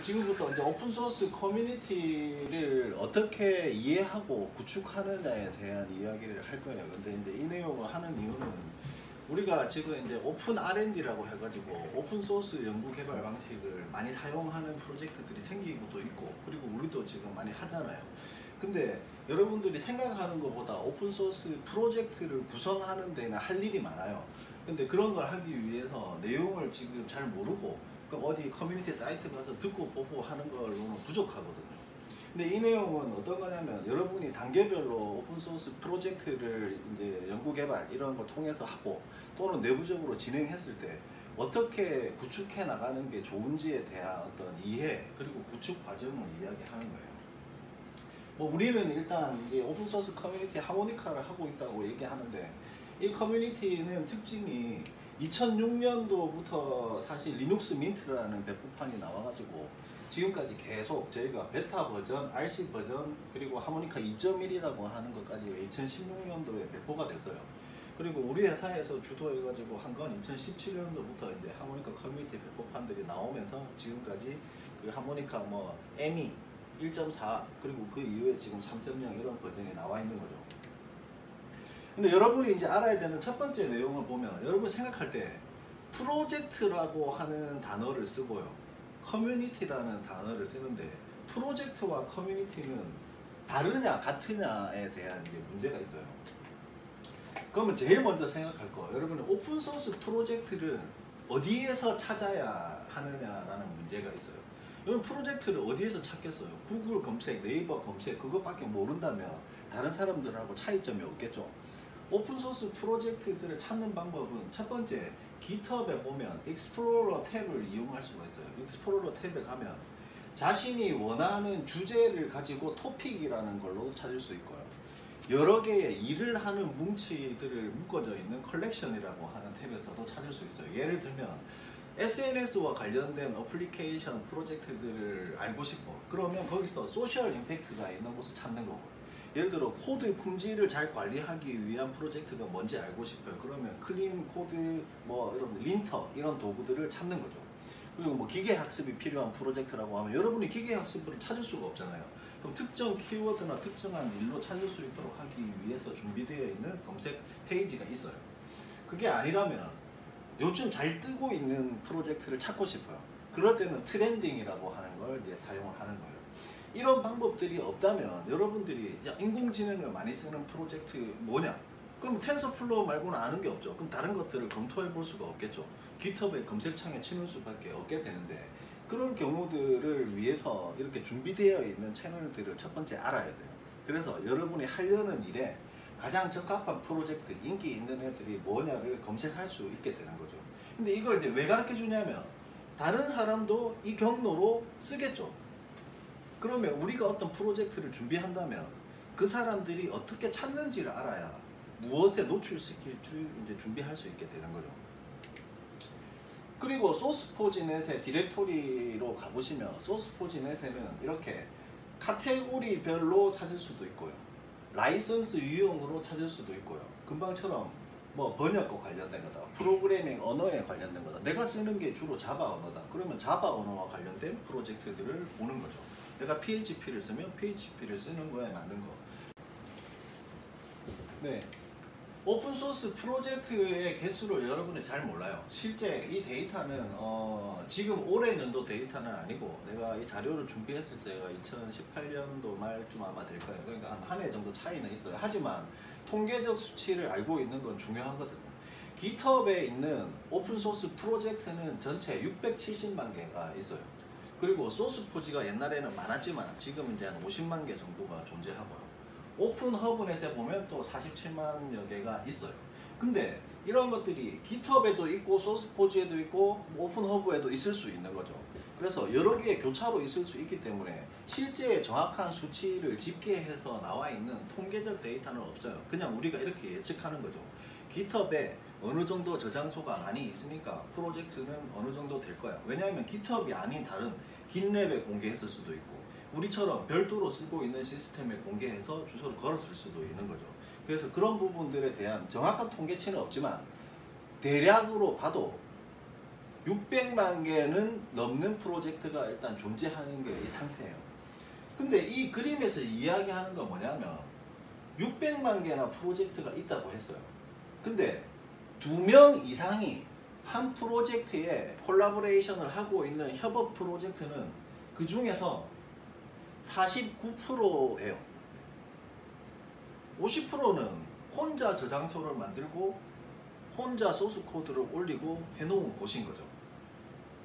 지금부터 이제 오픈소스 커뮤니티를 어떻게 이해하고 구축하느냐에 대한 이야기를 할 거예요. 근데 이제 이 내용을 하는 이유는 우리가 지금 이제 오픈 R&D라고 해가지고 오픈소스 연구 개발 방식을 많이 사용하는 프로젝트들이 생기고도 있고, 그리고 우리도 지금 많이 하잖아요. 근데 여러분들이 생각하는 것보다 오픈소스 프로젝트를 구성하는 데는 할 일이 많아요. 근데 그런 걸 하기 위해서 내용을 지금 잘 모르고 어디 커뮤니티 사이트 가서 듣고 보고 하는 걸로는 부족하거든요. 근데 이 내용은 어떤 거냐면, 여러분이 단계별로 오픈소스 프로젝트를 이제 연구개발 이런 걸 통해서 하고, 또는 내부적으로 진행했을 때 어떻게 구축해 나가는 게 좋은지에 대한 어떤 이해, 그리고 구축 과정을 이야기하는 거예요. 뭐 우리는 일단 이 오픈소스 커뮤니티 하모니카를 하고 있다고 얘기하는데, 이 커뮤니티는 특징이 2006년도부터 사실 리눅스 민트라는 배포판이 나와가지고 지금까지 계속 저희가 베타 버전, RC 버전, 그리고 하모니카 2.1이라고 하는 것까지 2016년도에 배포가 됐어요. 그리고 우리 회사에서 주도해가지고 한 건 2017년도부터 이제 하모니카 커뮤니티 배포판들이 나오면서 지금까지 그 하모니카 뭐 ME 1.4 그리고 그 이후에 지금 3.0 이런 버전이 나와 있는 거죠. 근데 여러분이 이제 알아야 되는 첫 번째 내용을 보면, 여러분 생각할 때 프로젝트라고 하는 단어를 쓰고요, 커뮤니티라는 단어를 쓰는데, 프로젝트와 커뮤니티는 다르냐 같으냐에 대한 이제 문제가 있어요. 그러면 제일 먼저 생각할 거, 여러분이 오픈소스 프로젝트를 어디에서 찾아야 하느냐라는 문제가 있어요. 여러분 프로젝트를 어디에서 찾겠어요? 구글 검색, 네이버 검색 그것밖에 모른다면 다른 사람들하고 차이점이 없겠죠. 오픈소스 프로젝트들을 찾는 방법은, 첫 번째, GitHub에 보면 익스플로러 탭을 이용할 수가 있어요. 익스플로러 탭에 가면 자신이 원하는 주제를 가지고 토픽이라는 걸로 찾을 수 있고요, 여러 개의 일을 하는 뭉치들을 묶어져 있는 컬렉션이라고 하는 탭에서도 찾을 수 있어요. 예를 들면 SNS와 관련된 어플리케이션 프로젝트들을 알고 싶어. 그러면 거기서 소셜 임팩트가 있는 곳을 찾는 거고, 예를 들어 코드 품질을 잘 관리하기 위한 프로젝트가 뭔지 알고 싶어요. 그러면 클린 코드, 뭐 이런 린터 이런 도구들을 찾는 거죠. 그리고 뭐 기계 학습이 필요한 프로젝트라고 하면 여러분이 기계 학습을 찾을 수가 없잖아요. 그럼 특정 키워드나 특정한 일로 찾을 수 있도록 하기 위해서 준비되어 있는 검색 페이지가 있어요. 그게 아니라면 요즘 잘 뜨고 있는 프로젝트를 찾고 싶어요. 그럴 때는 트렌딩이라고 하는 걸 이제 사용을 하는 거예요. 이런 방법들이 없다면 여러분들이 인공지능을 많이 쓰는 프로젝트 뭐냐? 그럼 텐서플로우 말고는 아는 게 없죠. 그럼 다른 것들을 검토해 볼 수가 없겠죠. 깃허브의 검색창에 치는 수밖에 없게 되는데, 그런 경우들을 위해서 이렇게 준비되어 있는 채널들을 첫 번째 알아야 돼요. 그래서 여러분이 하려는 일에 가장 적합한 프로젝트, 인기 있는 애들이 뭐냐를 검색할 수 있게 되는 거죠. 근데 이걸 이제 왜 가르쳐 주냐면, 다른 사람도 이 경로로 쓰겠죠. 그러면 우리가 어떤 프로젝트를 준비한다면 그 사람들이 어떻게 찾는지를 알아야 무엇에 노출시킬 줄 이제 준비할 수 있게 되는 거죠. 그리고 소스포지넷의 디렉토리로 가보시면, 소스포지넷에는 이렇게 카테고리별로 찾을 수도 있고요, 라이선스 유형으로 찾을 수도 있고요, 금방처럼 뭐 번역과 관련된 거다, 프로그래밍 언어에 관련된 거다, 내가 쓰는 게 주로 자바 언어다, 그러면 자바 언어와 관련된 프로젝트들을 보는 거죠. 내가 PHP를 쓰면 PHP를 쓰는 거에 맞는 거. 네, 오픈소스 프로젝트의 개수를 여러분이 잘 몰라요. 실제 이 데이터는 지금 올해 연도 데이터는 아니고, 내가 이 자료를 준비했을 때가 2018년도 말쯤 아마 될 거예요. 그러니까 한 해 정도 차이는 있어요. 하지만 통계적 수치를 알고 있는 건 중요하거든요. 깃허브에 있는 오픈소스 프로젝트는 전체 670만 개가 있어요. 그리고 소스포지가 옛날에는 많았지만 지금 이제 한 50만 개 정도가 존재하고요. 오픈허브넷에 보면 또 47만여 개가 있어요. 근데 이런 것들이 깃허브에도 있고 소스포지에도 있고 오픈허브에도 있을 수 있는 거죠. 그래서 여러 개의 교차로 있을 수 있기 때문에 실제 정확한 수치를 집계해서 나와 있는 통계적 데이터는 없어요. 그냥 우리가 이렇게 예측하는 거죠. 깃허브에 어느 정도 저장소가 많이 있으니까 프로젝트는 어느 정도 될 거야. 왜냐하면 깃허브이 아닌 다른 깃랩에 공개했을 수도 있고, 우리처럼 별도로 쓰고 있는 시스템에 공개해서 주소를 걸었을 수도 있는 거죠. 그래서 그런 부분들에 대한 정확한 통계치는 없지만 대략으로 봐도 600만 개는 넘는 프로젝트가 일단 존재하는 게 이 상태예요. 근데 이 그림에서 이야기하는 건 뭐냐면 600만 개나 프로젝트가 있다고 했어요. 근데 2명 이상이 한 프로젝트에 콜라보레이션을 하고 있는 협업 프로젝트는 그 중에서 49%예요. 50%는 혼자 저장소를 만들고 혼자 소스 코드를 올리고 해놓은 곳인 거죠.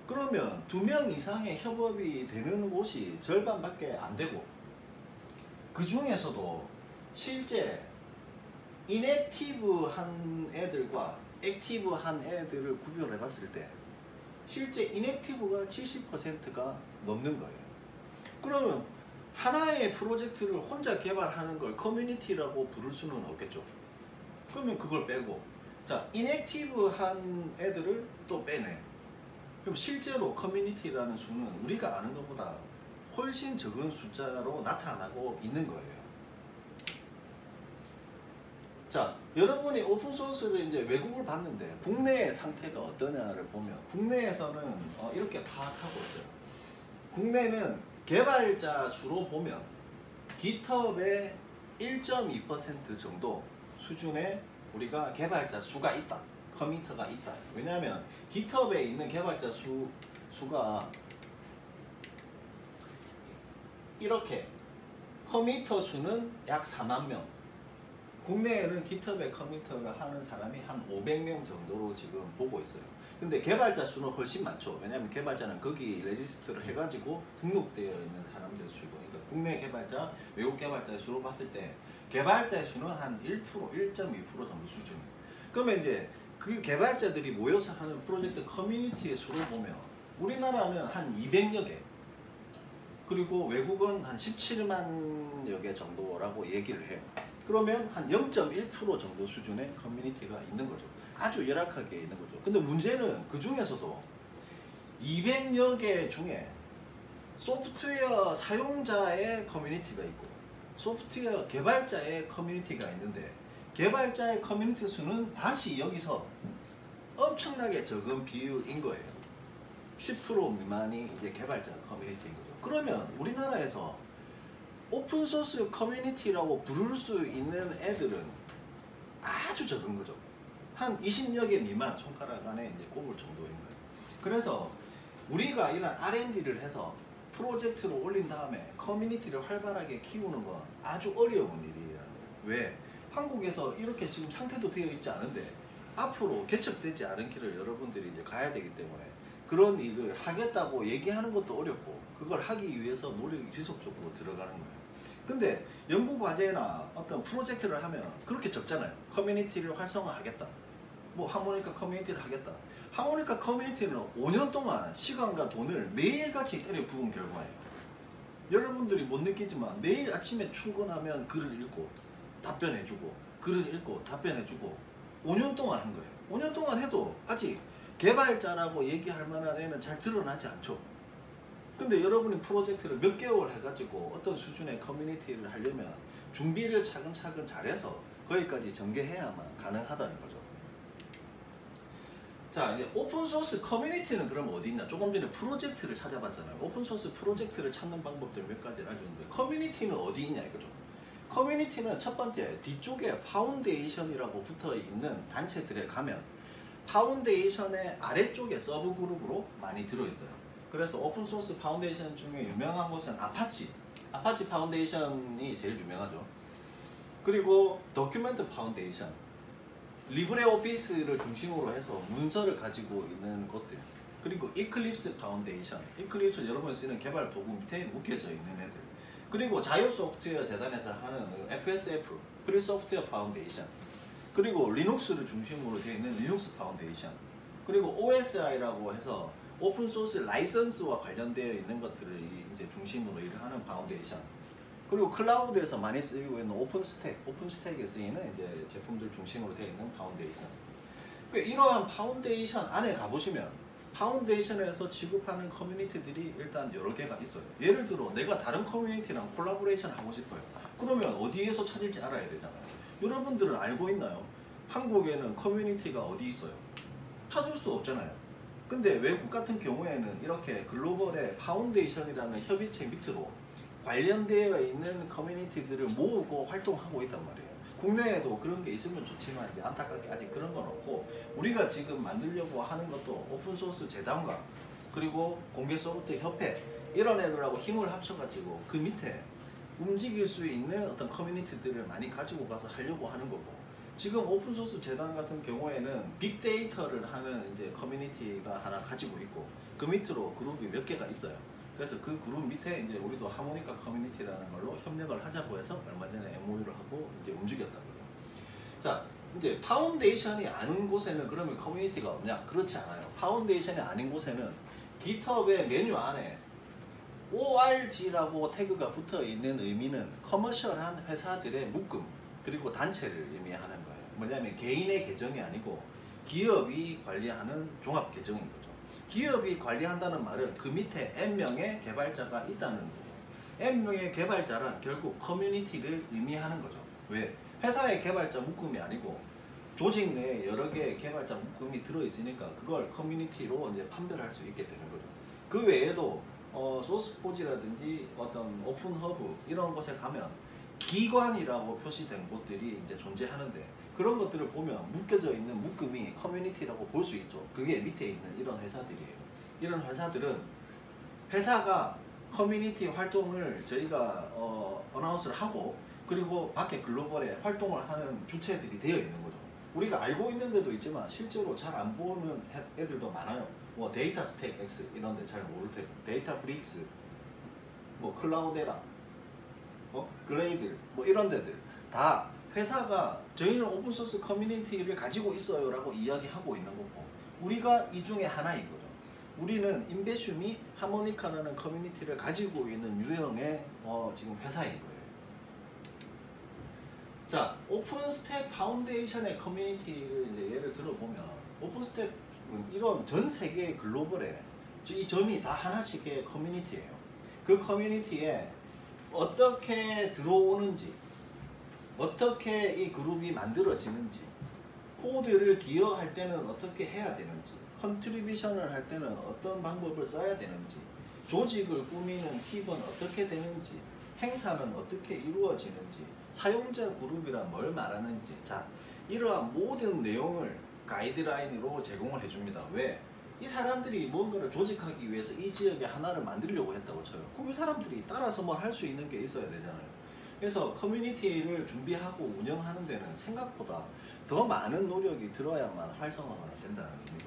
그러면 2명 이상의 협업이 되는 곳이 절반밖에 안 되고, 그 중에서도 실제 인액티브한 애들과 액티브한 애들을 구별해 봤을 때 실제 인액티브가 70%가 넘는 거예요. 그러면 하나의 프로젝트를 혼자 개발하는 걸 커뮤니티라고 부를 수는 없겠죠. 그러면 그걸 빼고, 자, 인액티브한 애들을 또 빼내. 그럼 실제로 커뮤니티라는 수는 우리가 아는 것보다 훨씬 적은 숫자로 나타나고 있는 거예요. 자, 여러분이 오픈소스를 이제 외국을 봤는데 국내의 상태가 어떠냐를 보면 국내에서는 이렇게 파악하고 있어요. 국내는 개발자 수로 보면 GitHub의 1.2% 정도 수준의 우리가 개발자 수가 있다. 커미터가 있다. 왜냐하면 GitHub에 있는 개발자 수가 이렇게 커미터 수는 약 4만 명. 국내에는 GitHub에 커미터를 하는 사람이 한 500명 정도로 지금 보고 있어요. 근데 개발자 수는 훨씬 많죠. 왜냐하면 개발자는 거기 레지스트를 해가지고 등록되어 있는 사람들 수고. 그러니까 국내 개발자, 외국 개발자 수로 봤을 때 개발자의 수는 한 1%, 1.2% 정도 수준이에요. 그러면 이제 그 개발자들이 모여서 하는 프로젝트 커뮤니티의 수를 보면 우리나라는 한 200여 개, 그리고 외국은 한 17만여 개 정도라고 얘기를 해요. 그러면 한 0.1% 정도 수준의 커뮤니티가 있는 거죠. 아주 열악하게 있는 거죠. 근데 문제는 그 중에서도 200여 개 중에 소프트웨어 사용자의 커뮤니티가 있고 소프트웨어 개발자의 커뮤니티가 있는데, 개발자의 커뮤니티 수는 다시 여기서 엄청나게 적은 비율인 거예요. 10% 미만이 이제 개발자 커뮤니티인 거죠. 그러면 우리나라에서 오픈소스 커뮤니티라고 부를 수 있는 애들은 아주 적은 거죠. 한 20여 개 미만, 손가락 안에 이제 꼽을 정도인 거예요. 그래서 우리가 이런 R&D를 해서 프로젝트를 올린 다음에 커뮤니티를 활발하게 키우는 건 아주 어려운 일이라는 거예요. 왜? 한국에서 이렇게 지금 상태도 되어 있지 않은데 앞으로 개척되지 않은 길을 여러분들이 이제 가야 되기 때문에 그런 일을 하겠다고 얘기하는 것도 어렵고, 그걸 하기 위해서 노력이 지속적으로 들어가는 거예요. 근데 연구과제나 어떤 프로젝트를 하면 그렇게 적잖아요. 커뮤니티를 활성화하겠다. 뭐 하모니카 커뮤니티를 하겠다. 하모니카 커뮤니티는 5년 동안 시간과 돈을 매일같이 때려 부은 결과예요. 여러분들이 못 느끼지만 매일 아침에 출근하면 글을 읽고 답변해주고 글을 읽고 답변해주고 5년 동안 한 거예요. 5년 동안 해도 아직 개발자라고 얘기할 만한 애는 잘 드러나지 않죠. 근데 여러분이 프로젝트를 몇 개월 해가지고 어떤 수준의 커뮤니티를 하려면 준비를 차근차근 잘해서 거기까지 전개해야만 가능하다는 거죠. 자, 이제 오픈소스 커뮤니티는 그럼 어디 있나? 조금 전에 프로젝트를 찾아봤잖아요. 오픈소스 프로젝트를 찾는 방법들 몇 가지를 알려줬는데 커뮤니티는 어디 있냐 이거죠. 커뮤니티는 첫 번째 뒤쪽에 파운데이션이라고 붙어 있는 단체들에 가면 파운데이션의 아래쪽에 서브 그룹으로 많이 들어있어요. 그래서 오픈소스 파운데이션 중에 유명한 곳은 아파치 파운데이션이 제일 유명하죠. 그리고 도큐멘트 파운데이션, 리브레 오피스를 중심으로 해서 문서를 가지고 있는 곳들, 그리고 이클립스 파운데이션, 이클립스 여러분이 쓰는 개발 도구 밑에 묶여져 있는 애들, 그리고 자유 소프트웨어 재단에서 하는 FSF, 프리 소프트웨어 파운데이션, 그리고 리눅스를 중심으로 되어 있는 리눅스 파운데이션, 그리고 OSI라고 해서 오픈소스 라이선스와 관련되어 있는 것들을 이제 중심으로 일을 하는 파운데이션, 그리고 클라우드에서 많이 쓰이고 있는 오픈스택에 쓰이는 이제 제품들 중심으로 되어 있는 파운데이션. 그러니까 이러한 파운데이션 안에 가보시면 파운데이션에서 취급하는 커뮤니티들이 일단 여러 개가 있어요. 예를 들어 내가 다른 커뮤니티랑 콜라보레이션 하고 싶어요. 그러면 어디에서 찾을지 알아야 되잖아요. 여러분들은 알고 있나요? 한국에는 커뮤니티가 어디 있어요? 찾을 수 없잖아요. 근데 외국 같은 경우에는 이렇게 글로벌의 파운데이션이라는 협의체 밑으로 관련되어 있는 커뮤니티들을 모으고 활동하고 있단 말이에요. 국내에도 그런 게 있으면 좋지만 이제 안타깝게 아직 그런 건 없고, 우리가 지금 만들려고 하는 것도 오픈소스 재단과 그리고 공개 소프트 협회 이런 애들하고 힘을 합쳐가지고 그 밑에 움직일 수 있는 어떤 커뮤니티들을 많이 가지고 가서 하려고 하는 거고, 지금 오픈소스 재단 같은 경우에는 빅데이터를 하는 이제 커뮤니티가 하나 가지고 있고, 그 밑으로 그룹이 몇 개가 있어요. 그래서 그 그룹 밑에 이제 우리도 하모니카 커뮤니티라는 걸로 협력을 하자고 해서 얼마 전에 MOU를 하고 이제 움직였다는 거죠. 자, 이제 파운데이션이 아닌 곳에는 그러면 커뮤니티가 없냐? 그렇지 않아요. 파운데이션이 아닌 곳에는 GitHub의 메뉴 안에 ORG라고 태그가 붙어 있는 의미는 커머셜한 회사들의 묶음 그리고 단체를 의미하는 거예요. 뭐냐면 개인의 계정이 아니고 기업이 관리하는 종합 계정인 거죠. 기업이 관리한다는 말은 그 밑에 N명의 개발자가 있다는 거예요. N명의 개발자란 결국 커뮤니티를 의미하는 거죠. 왜? 회사의 개발자 묶음이 아니고 조직 내에 여러 개의 개발자 묶음이 들어있으니까 그걸 커뮤니티로 이제 판별할 수 있게 되는 거죠. 그 외에도 소스포지라든지 어떤 오픈허브 이런 곳에 가면 기관이라고 표시된 곳들이 이제 존재하는데, 그런 것들을 보면 묶여져 있는 묶음이 커뮤니티라고 볼 수 있죠. 그게 밑에 있는 이런 회사들이에요. 이런 회사들은 회사가 커뮤니티 활동을 저희가 어나운스를 하고, 그리고 밖에 글로벌에 활동을 하는 주체들이 되어 있는 거죠. 우리가 알고 있는 데도 있지만 실제로 잘 안 보는 애들도 많아요. 뭐 데이터 스택 X 이런 데 잘 모를 테고, 데이터 브릭스, 뭐 클라우데라, 글레이드 뭐 이런 데들 다 회사가 저희는 오픈소스 커뮤니티를 가지고 있어요 라고 이야기하고 있는 거고, 우리가 이 중에 하나인 거죠. 우리는 인베슘이 하모니카라는 커뮤니티를 가지고 있는 유형의 지금 회사인 거예요. 자, 오픈스택 파운데이션의 커뮤니티를 이제 예를 들어보면, 오픈스택은 이런 전 세계 글로벌에 이 점이 다 하나씩의 커뮤니티예요. 그 커뮤니티에 어떻게 들어오는지, 어떻게 이 그룹이 만들어지는지, 코드를 기여할 때는 어떻게 해야 되는지, 컨트리뷰션을 할 때는 어떤 방법을 써야 되는지, 조직을 꾸미는 팁은 어떻게 되는지, 행사는 어떻게 이루어지는지, 사용자 그룹이란 뭘 말하는지, 자, 이러한 모든 내용을 가이드라인으로 제공을 해줍니다. 왜? 이 사람들이 뭔가를 조직하기 위해서 이 지역에 하나를 만들려고 했다고 쳐요. 그럼 이 사람들이 따라서 뭘 할 수 있는 게 있어야 되잖아요. 그래서 커뮤니티를 준비하고 운영하는 데는 생각보다 더 많은 노력이 들어야만 활성화가 된다는 의미죠.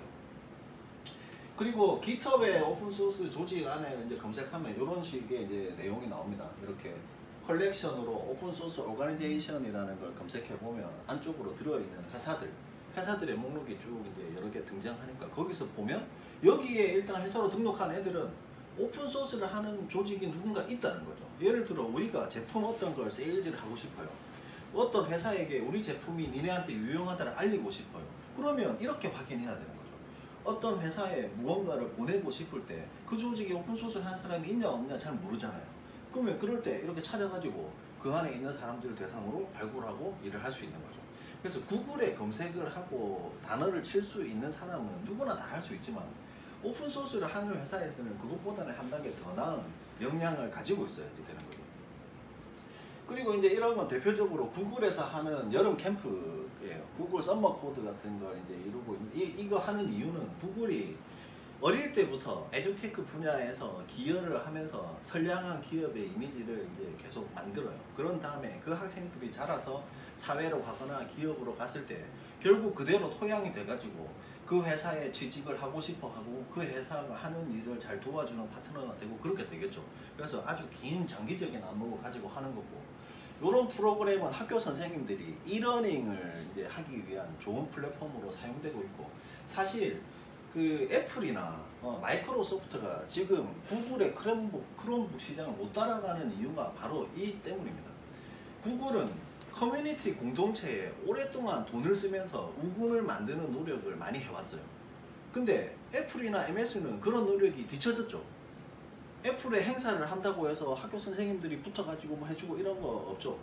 그리고 GitHub의 오픈소스 조직 안에 이제 검색하면 이런 식의 이제 내용이 나옵니다. 이렇게 컬렉션으로 오픈소스 오가니제이션이라는 걸 검색해 보면 안쪽으로 들어있는 회사들의 목록이 쭉 이제 여러 개 등장하니까 거기서 보면 여기에 일단 회사로 등록한 애들은 오픈소스를 하는 조직이 누군가 있다는 거죠. 예를 들어 우리가 제품 어떤 걸 세일즈를 하고 싶어요. 어떤 회사에게 우리 제품이 니네한테 유용하다를 알리고 싶어요. 그러면 이렇게 확인해야 되는 거죠. 어떤 회사에 무언가를 보내고 싶을 때 그 조직에 오픈소스를 하는 사람이 있냐 없냐 잘 모르잖아요. 그러면 그럴 때 이렇게 찾아가지고 그 안에 있는 사람들을 대상으로 발굴하고 일을 할 수 있는 거죠. 그래서 구글에 검색을 하고 단어를 칠 수 있는 사람은 누구나 다 할 수 있지만 오픈소스를 하는 회사에서는 그것보다는 한 단계 더 나은 역량을 가지고 있어야지 되는 거죠. 그리고 이제 이런 건 대표적으로 구글에서 하는 여름 캠프예요. 구글 썸머 코드 같은 걸 이제 이루고 있는, 이거 하는 이유는 구글이 어릴 때부터 에듀테크 분야에서 기여를 하면서 선량한 기업의 이미지를 이제 계속 만들어요. 그런 다음에 그 학생들이 자라서 사회로 가거나 기업으로 갔을 때 결국 그대로 토양이 돼가지고 그 회사에 취직을 하고 싶어 하고 그 회사가 하는 일을 잘 도와주는 파트너가 되고 그렇게 되겠죠. 그래서 아주 긴 장기적인 안목을 가지고 하는 거고, 이런 프로그램은 학교 선생님들이 이러닝을 이제 하기 위한 좋은 플랫폼으로 사용되고 있고, 사실 그 애플이나 마이크로소프트가 지금 구글의 크롬북 시장을 못 따라가는 이유가 바로 이 때문입니다. 구글은 커뮤니티 공동체에 오랫동안 돈을 쓰면서 우군을 만드는 노력을 많이 해왔어요. 근데 애플이나 MS는 그런 노력이 뒤처졌죠. 애플의 행사를 한다고 해서 학교 선생님들이 붙어가지고 뭐 해주고 이런 거 없죠.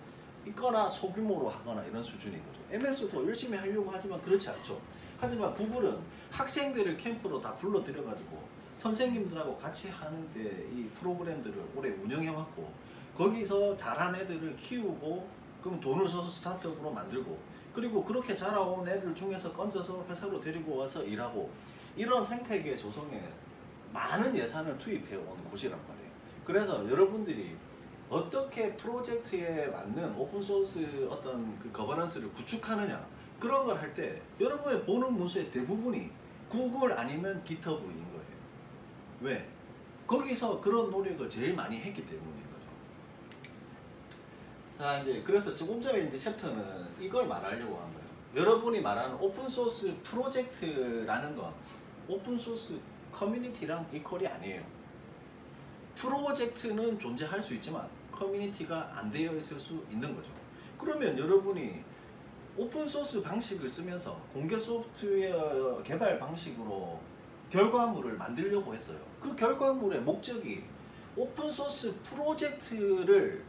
있거나 소규모로 하거나 이런 수준인 거죠. MS도 열심히 하려고 하지만 그렇지 않죠. 하지만 구글은 학생들을 캠프로 다 불러들여가지고 선생님들하고 같이 하는데 이 프로그램들을 오래 운영해왔고 거기서 잘한 애들을 키우고 그럼 돈을 써서 스타트업으로 만들고 그리고 그렇게 자라온 애들 중에서 건져서 회사로 데리고 와서 일하고 이런 생태계 조성에 많은 예산을 투입해온 곳이란 말이에요. 그래서 여러분들이 어떻게 프로젝트에 맞는 오픈소스 어떤 그 거버넌스를 구축하느냐 그런 걸 할 때 여러분의 보는 문서의 대부분이 구글 아니면 깃허브인 거예요. 왜? 거기서 그런 노력을 제일 많이 했기 때문인 거죠. 자, 이제 그래서 조금 전에 이제 챕터는 이걸 말하려고 한 거예요. 여러분이 말하는 오픈소스 프로젝트라는 건 오픈소스 커뮤니티랑 이퀄이 아니에요. 프로젝트는 존재할 수 있지만 커뮤니티가 안 되어 있을 수 있는 거죠. 그러면 여러분이 오픈소스 방식을 쓰면서 공개 소프트웨어 개발 방식으로 결과물을 만들려고 했어요. 그 결과물의 목적이 오픈소스 프로젝트를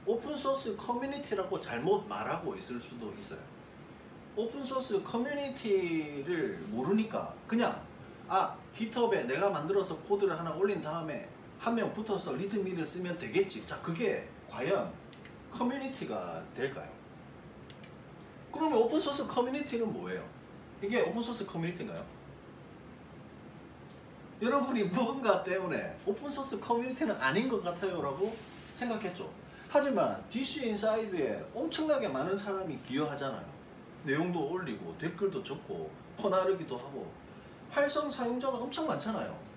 오픈소스 커뮤니티라고 잘못 말하고 있을 수도 있어요. 오픈소스 커뮤니티를 모르니까 그냥 깃허브에 내가 만들어서 코드를 하나 올린 다음에 한 명 붙어서 리드미를 쓰면 되겠지. 자, 그게 과연 커뮤니티가 될까요? 그러면 오픈소스 커뮤니티는 뭐예요? 이게 오픈소스 커뮤니티인가요? 여러분이 무언가 때문에 오픈소스 커뮤니티는 아닌 것 같아요 라고 생각했죠. 하지만 DC 인사이드에 엄청나게 많은 사람이 기여하잖아요. 내용도 올리고 댓글도 적고 퍼나르기도 하고 활성 사용자가 엄청 많잖아요.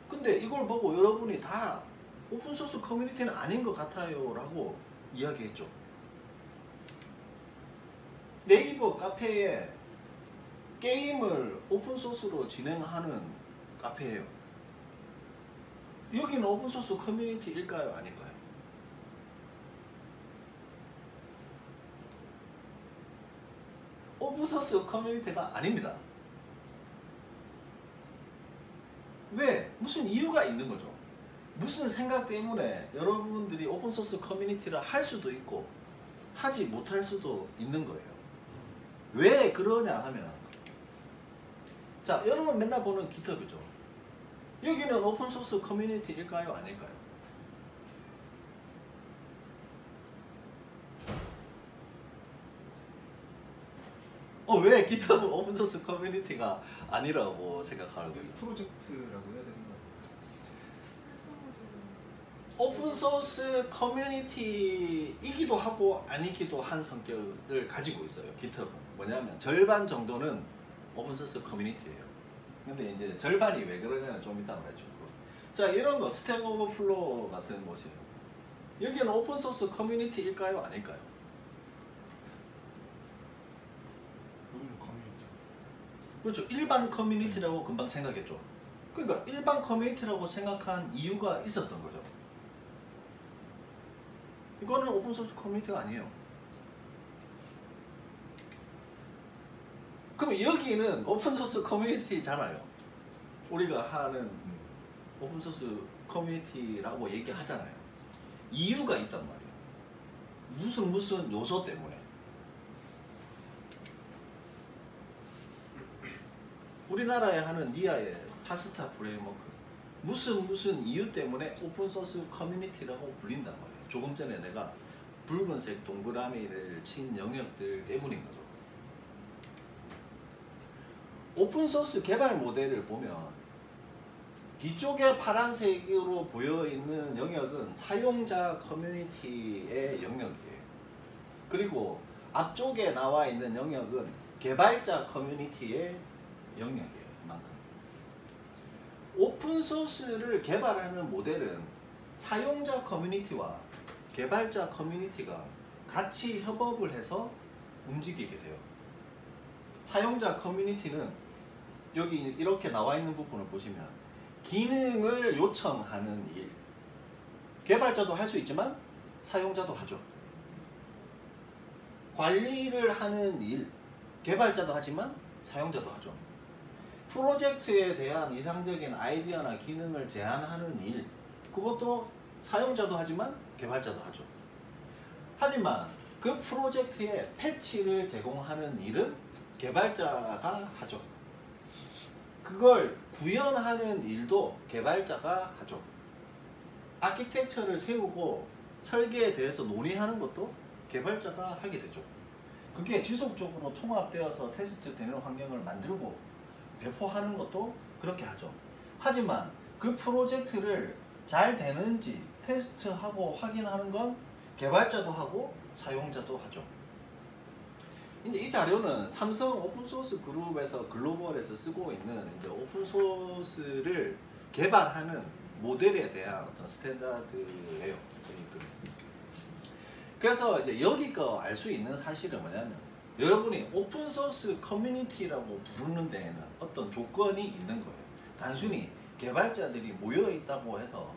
근데 이걸 보고 여러분이 다 오픈소스 커뮤니티는 아닌 것 같아요 라고 이야기했죠. 네이버 카페에 게임을 오픈소스로 진행하는 카페예요. 여기는 오픈소스 커뮤니티일까요? 아닐까요? 오픈소스 커뮤니티가 아닙니다. 왜? 무슨 이유가 있는 거죠. 무슨 생각 때문에 여러분들이 오픈소스 커뮤니티를 할 수도 있고 하지 못할 수도 있는 거예요. 왜 그러냐 하면 자, 여러분 맨날 보는 깃허브죠. 여기는 오픈소스 커뮤니티일까요? 아닐까요? 왜 깃허브 오픈소스 커뮤니티가 아니라고 생각하는 거죠? 프로젝트라고 해야 되는 거 오픈소스 커뮤니티이기도 하고 아니기도 한 성격을 가지고 있어요. 깃허브는 뭐냐면 절반 정도는 오픈소스 커뮤니티예요. 근데 이제 절반이 왜 그러냐는 좀 이따 말해주고. 자, 이런 거 스택 오버플로우 같은 곳이에요. 여기는 오픈소스 커뮤니티일까요? 아닐까요? 여기는 커뮤니티. 그렇죠. 일반 커뮤니티라고 금방 생각했죠. 그러니까 일반 커뮤니티라고 생각한 이유가 있었던 거죠. 이거는 오픈소스 커뮤니티가 아니에요. 그럼 여기는 오픈소스 커뮤니티잖아요. 우리가 하는 오픈소스 커뮤니티라고 얘기하잖아요. 이유가 있단 말이에요. 무슨 요소 때문에. 우리나라에 하는 니아의 파스타 프레임워크 무슨 이유 때문에 오픈소스 커뮤니티라고 불린단 말이에요. 조금 전에 내가 붉은색 동그라미를 친 영역들 때문인 거죠. 오픈소스 개발 모델을 보면 뒤쪽에 파란색으로 보여있는 영역은 사용자 커뮤니티의 영역이에요. 그리고 앞쪽에 나와 있는 영역은 개발자 커뮤니티의 영역이에요. 이만큼. 오픈소스를 개발하는 모델은 사용자 커뮤니티와 개발자 커뮤니티가 같이 협업을 해서 움직이게 돼요. 사용자 커뮤니티는 여기 이렇게 나와 있는 부분을 보시면 기능을 요청하는 일, 개발자도 할 수 있지만 사용자도 하죠. 관리를 하는 일, 개발자도 하지만 사용자도 하죠. 프로젝트에 대한 이상적인 아이디어나 기능을 제안하는 일, 그것도 사용자도 하지만 개발자도 하죠. 하지만 그 프로젝트에 패치를 제공하는 일은 개발자가 하죠. 그걸 구현하는 일도 개발자가 하죠. 아키텍처를 세우고 설계에 대해서 논의하는 것도 개발자가 하게 되죠. 그게 지속적으로 통합되어서 테스트되는 환경을 만들고 배포하는 것도 그렇게 하죠. 하지만 그 프로젝트를 잘 되는지 테스트하고 확인하는 건 개발자도 하고 사용자도 하죠. 이제 이 자료는 삼성 오픈소스 그룹에서 글로벌에서 쓰고 있는 이제 오픈소스를 개발하는 모델에 대한 어떤 스탠다드예요. 그래서 이제 여기 거 알 수 있는 사실은 뭐냐면 여러분이 오픈소스 커뮤니티라고 부르는 데에는 어떤 조건이 있는 거예요. 단순히 개발자들이 모여 있다고 해서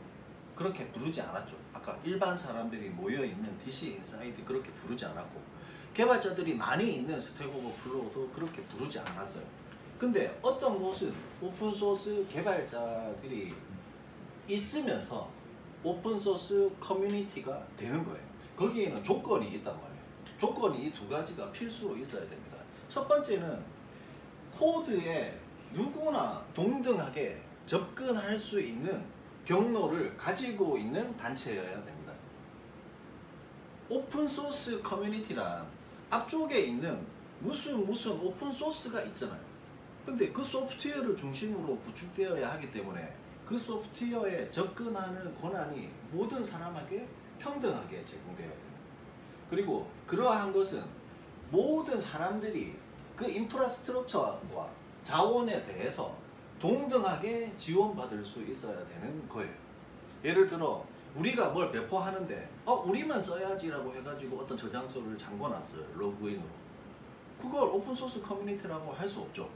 그렇게 부르지 않았죠. 아까 일반 사람들이 모여 있는 DC 인사이드 그렇게 부르지 않았고 개발자들이 많이 있는 스택 오버플로우도 그렇게 부르지 않았어요. 근데 어떤 곳은 오픈소스 개발자들이 있으면서 오픈소스 커뮤니티가 되는 거예요. 거기에는 조건이 있단 말이에요. 조건이 이 두 가지가 필수로 있어야 됩니다. 첫 번째는 코드에 누구나 동등하게 접근할 수 있는 경로를 가지고 있는 단체여야 됩니다. 오픈소스 커뮤니티란 앞쪽에 있는 무슨 오픈소스가 있잖아요. 근데 그 소프트웨어를 중심으로 구축되어야 하기 때문에 그 소프트웨어에 접근하는 권한이 모든 사람에게 평등하게 제공되어야 돼요. 그리고 그러한 것은 모든 사람들이 그 인프라스트럭처와 자원에 대해서 동등하게 지원받을 수 있어야 되는 거예요. 예를 들어 우리가 뭘 배포하는데 우리만 써야지라고 해가지고 어떤 저장소를 잠궈놨어요. 로그인으로. 그걸 오픈소스 커뮤니티라고 할 수 없죠.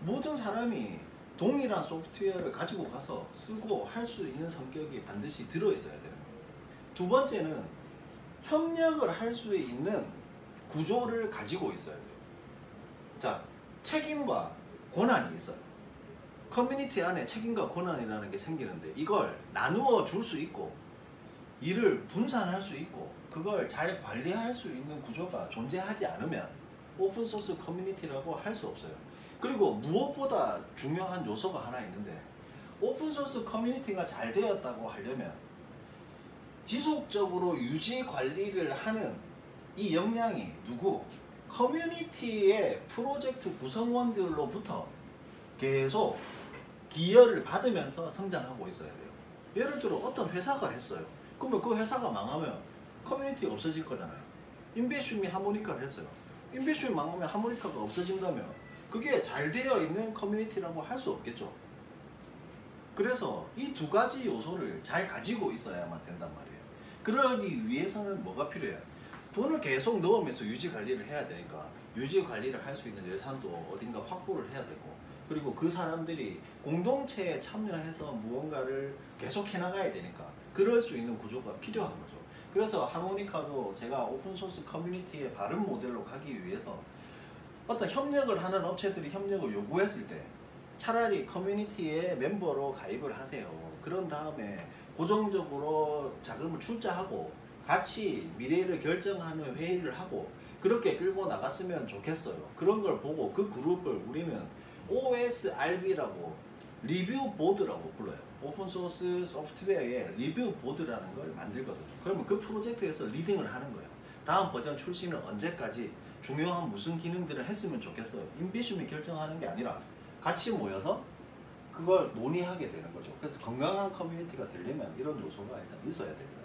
모든 사람이 동일한 소프트웨어를 가지고 가서 쓰고 할 수 있는 성격이 반드시 들어있어야 되는 거예요. 두 번째는 협력을 할 수 있는 구조를 가지고 있어야 돼요. 자, 책임과 권한이 있어요. 커뮤니티 안에 책임과 권한이라는 게 생기는데 이걸 나누어 줄 수 있고 일을 분산할 수 있고 그걸 잘 관리할 수 있는 구조가 존재하지 않으면 오픈소스 커뮤니티라고 할 수 없어요. 그리고 무엇보다 중요한 요소가 하나 있는데 오픈소스 커뮤니티가 잘 되었다고 하려면 지속적으로 유지 관리를 하는 이 역량이 누구? 커뮤니티의 프로젝트 구성원들로부터 계속 기여를 받으면서 성장하고 있어야 돼요. 예를 들어 어떤 회사가 했어요. 그러면 그 회사가 망하면 커뮤니티 없어질 거잖아요. 인베슈미 하모니카를 했어요. 인베슈미 망하면 하모니카가 없어진다면 그게 잘 되어 있는 커뮤니티라고 할 수 없겠죠. 그래서 이 두 가지 요소를 잘 가지고 있어야만 된단 말이에요. 그러기 위해서는 뭐가 필요해요? 돈을 계속 넣으면서 유지 관리를 해야 되니까 유지 관리를 할 수 있는 예산도 어딘가 확보를 해야 되고 그리고 그 사람들이 공동체에 참여해서 무언가를 계속 해나가야 되니까 그럴 수 있는 구조가 필요한 거죠. 그래서 하모니카도 제가 오픈소스 커뮤니티의 바른 모델로 가기 위해서 어떤 협력을 하는 업체들이 협력을 요구했을 때 차라리 커뮤니티의 멤버로 가입을 하세요. 그런 다음에 고정적으로 자금을 출자하고 같이 미래를 결정하는 회의를 하고 그렇게 끌고 나갔으면 좋겠어요. 그런 걸 보고 그 그룹을 우리는 OSRB라고 리뷰 보드라고 불러요. 오픈소스 소프트웨어의 리뷰 보드라는 걸 만들거든요. 그러면 그 프로젝트에서 리딩을 하는 거예요. 다음 버전 출시는 언제까지 중요한 무슨 기능들을 했으면 좋겠어요. 인비슈미 결정하는 게 아니라 같이 모여서 그걸 논의하게 되는 거죠. 그래서 건강한 커뮤니티가 되려면 이런 요소가 일단 있어야 됩니다.